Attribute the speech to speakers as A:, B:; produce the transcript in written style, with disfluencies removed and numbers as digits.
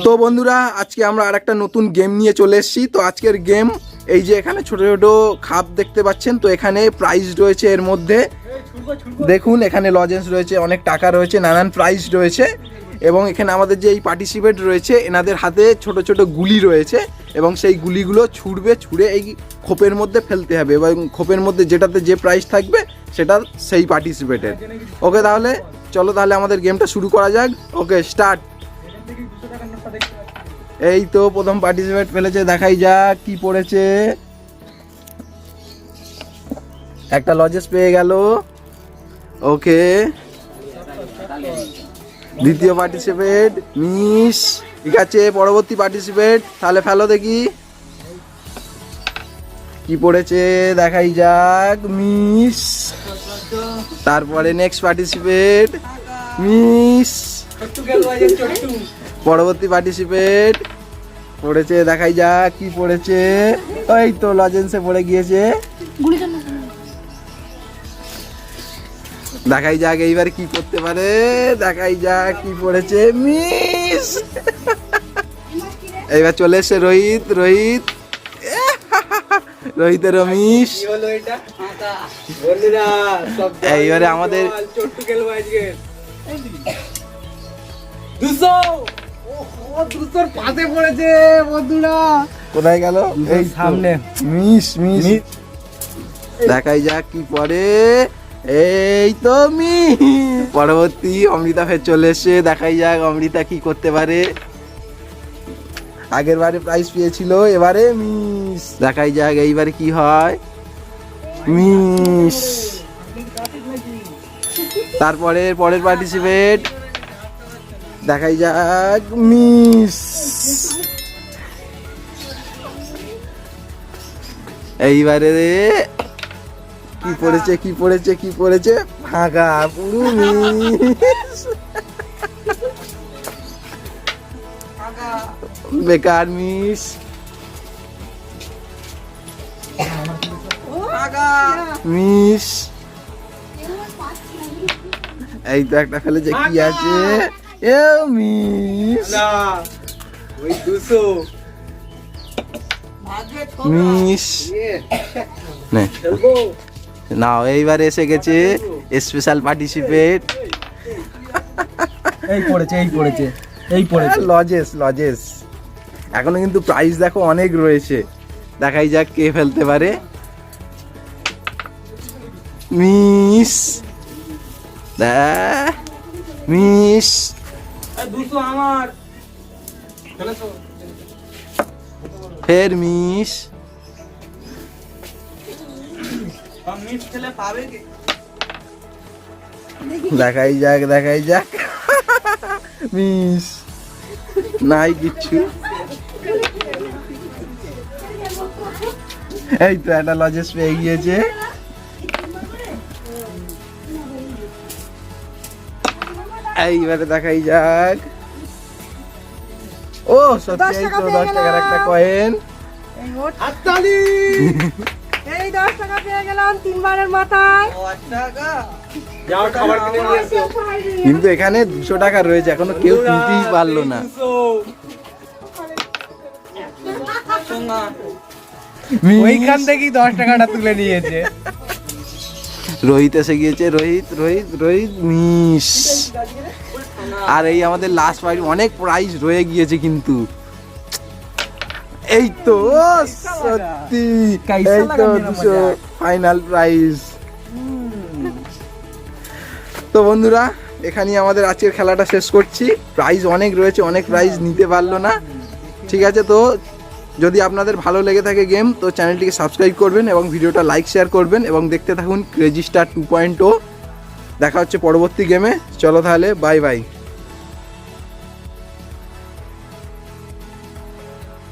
A: তো বন্ধুরা আজকে আমরা আরেকটা নতুন গেম নিয়ে চলে এসেছি। তো আজকের গেম এই যে এখানে ছোট ছোট খাপ দেখতে পাচ্ছেন, তো এখানে প্রাইজ রয়েছে এর মধ্যে। দেখুন এখানে লজেন্স রয়েছে, অনেক টাকা রয়েছে, নানান প্রাইজ রয়েছে। এবং এখানে আমাদের যে এই পার্টিসিপেট রয়েছে এনাদের হাতে ছোট ছোট গুলি রয়েছে এবং সেই গুলিগুলো ছুঁড়ে এই খোপের মধ্যে ফেলতে হবে এবং খোপের মধ্যে যেটাতে যে প্রাইজ থাকবে সেটা সেই পার্টিসিপেটের। ওকে তাহলে চলো তাহলে আমাদের গেমটা শুরু করা যাক। Okay start. এই তো প্রথম পার্টিসিপেট ফেলেছে, দেখাই যাক কি পড়েছে। একটা লজেস পেয়ে গেল। ওকে দ্বিতীয় পার্টিসিপেট মিস। ঠিক আছে পরবর্তী পার্টিসিপেট তাহলে ফেলো দেখি কি পড়েছে, দেখাই যাক মিস। তারপরে নেক্সট পার্টিসিপেট মিস। পরবর্তী পার্টিসিপেট পড়েছে, দেখাই যাক কি পড়েছে। ওই তো লজেন্সে পড়ে গিয়েছে। দেখাই যাক এইবার কি করতে পারে, দেখাই যাক কি পড়েছে, মিস। এইবার চলে এসছে রোহিতেরও মিস। এইবারে আমাদের কোথায় গেল, এই সামনে মিস। দেখাই যাক কি পড়ে, এই তো মিস। পরবর্তী অমৃতা ফের চলে এসছে, দেখাই যাক অমৃতা কি করতে পারে। আগের বারে প্রাইজ পেয়েছিল, এবারে মিস। দেখাই যাক এইবারে কি হয়, মিস। তারপরে পরের পার্টিসিপেট, দেখাই যাক মিস। এইবারে কি পড়েছে ফাঁকা, পুরো মিস, বেকার মিস। মিস। এই তো একটা ফেলেছে, কি আছে, মিস। মিস না, এইবার এসে গেছে স্পেশাল পার্টিসিপেট। এই পড়েছে লজেস। এখনো কিন্তু প্রাইজ দেখো অনেক রয়েছে, দেখাই যাক কে ফেলতে পারে। মিস। মিস। ফের মিস। দেখাই যাক মিস। নাই কিচ্ছু। এই তো একটা লজেস পেয়ে গিয়েছে। এইবারে দেখাই যাক, ও সত্যি এই তো 10 টাকার একটা কয়েন।
B: এই 10 টাকা পেয়ে গেলাম তিনবারের মাথায়।
A: কিন্তু এখানে 200 টাকা রয়েছে, এখনো কেউ কিনতেই পারলো না।
C: ওইখান থেকেই 10 টাকাটা তুলে নিয়েছে।
A: রোহিত এসে গিয়েছে, রোহিত মিস। আর এই আমাদের লাস্ট প্রাইজ, অনেক প্রাইজ রয়ে গিয়েছে কিন্তু। এই তো সত্যি, এই তো 200 ফাইনাল প্রাইজ। তো বন্ধুরা এখানেই আমাদের আজকের খেলাটা শেষ করছি। প্রাইজ অনেক রয়েছে, অনেক প্রাইজ নিতে পারলো না। ঠিক আছে, তো যদি আপনাদের ভালো লেগে থাকে গেম, তো চ্যানেলটিকে সাবস্ক্রাইব করবেন এবং ভিডিওটা লাইক শেয়ার করবেন এবং দেখতে থাকুন ক্রেজি স্টার 2.0। দেখা হচ্ছে পরবর্তী গেমে। চলো তাহলে বাই বাই।